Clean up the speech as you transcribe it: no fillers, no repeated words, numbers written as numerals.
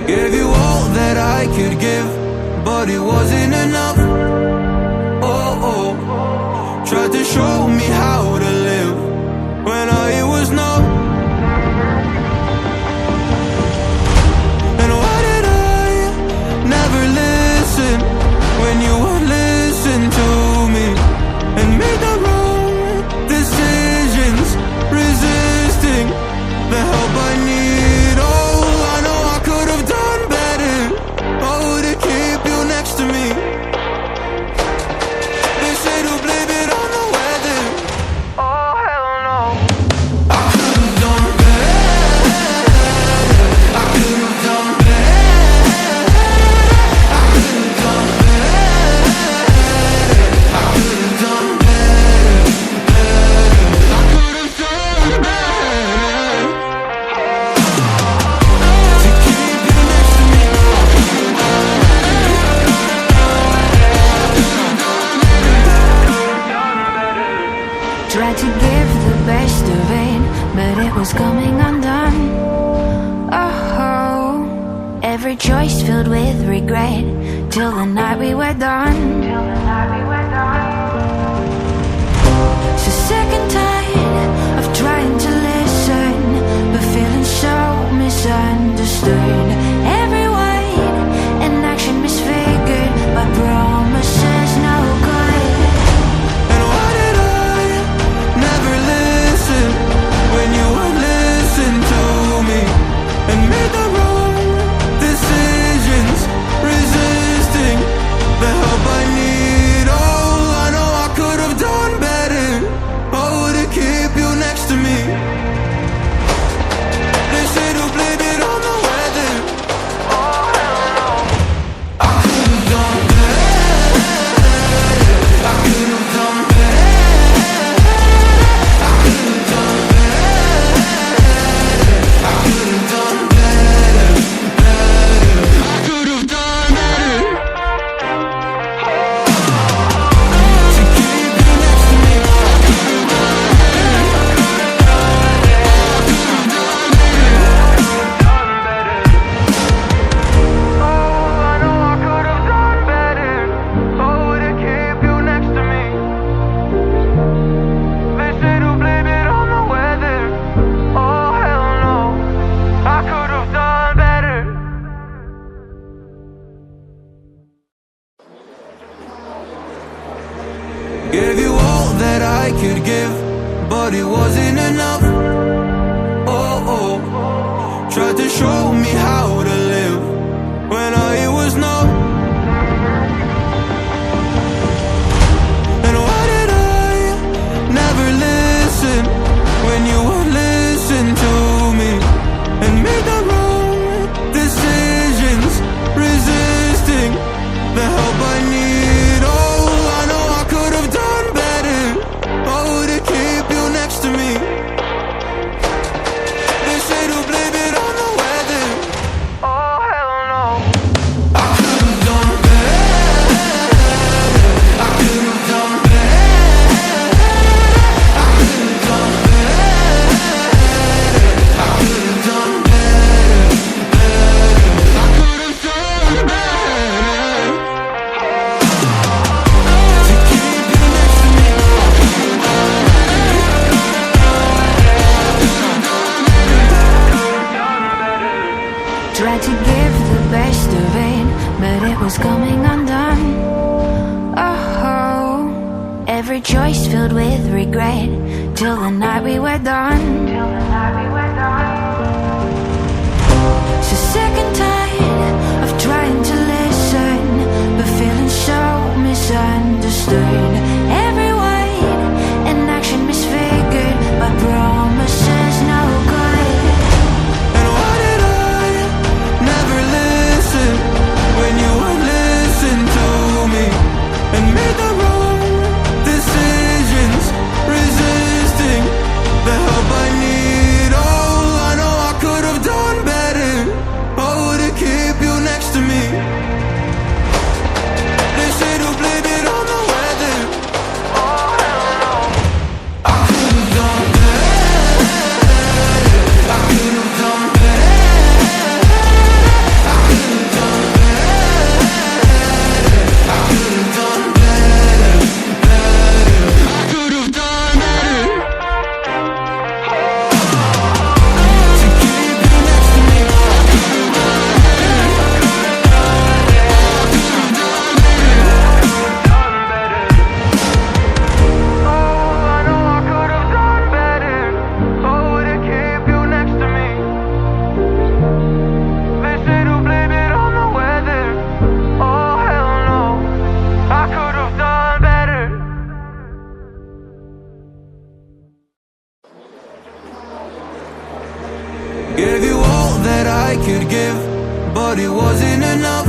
Gave you all that I could give, but it wasn't enough. Oh, oh. Tried to show me how to live when all it was no. And why did I never listen when you would listen to me and make the wrong decisions, resisting the help I need? Oh, I know I could have done better. Oh, to keep you next to me. They say to blame it on the weather. Oh, hell no. I could have done better. I could have done better. I could have done better. I could have done better. I could have done better. To keep you next to me. Tried to give the best of it, but it was coming undone. Oh, every choice filled with regret, till the night we were done. So sick and tired of trying to listen, but feeling so misunderstood. Every word and action misfigured by promises no good. And why did I never listen when you would listen to me and made the wrong decisions, resisting the help I need? Oh, I know I could have done better. Oh, to keep you next to me. They say to blame it on the weather. Oh, hell no. I could have done better. I could have done better. I could have done better. I could have done better. I could have done better. To keep you next to me. I could have done better. I could have done better. Oh, I know I could have done better. Oh, to keep you next to me. They say to blame it on the weather. Oh, hell no. I could have done better. Gave you all that I could give, but it wasn't enough. Oh, oh. Tried to show me how to live when all it was no. And why did I never listen when you would listen to me and make the wrong decisions, resisting the help I need? Oh, I know I could have done better. Oh, to keep you next to me. They say to blame it on the weather. Oh, hell no. I could have done better. I could have done better. I could have done better. I could have done better. I could have done better. To keep you next to me. Tried to give the best of it, but it was coming undone. Oh, every choice filled with regret, till the night we were done. So sick and tired of trying to listen, but feeling so misunderstood. Every word and action misfigured by promises no good. And why did I never listen when you would listen to me and made the wrong decisions, resisting the help I need? Gave you all that I could give, but it wasn't enough.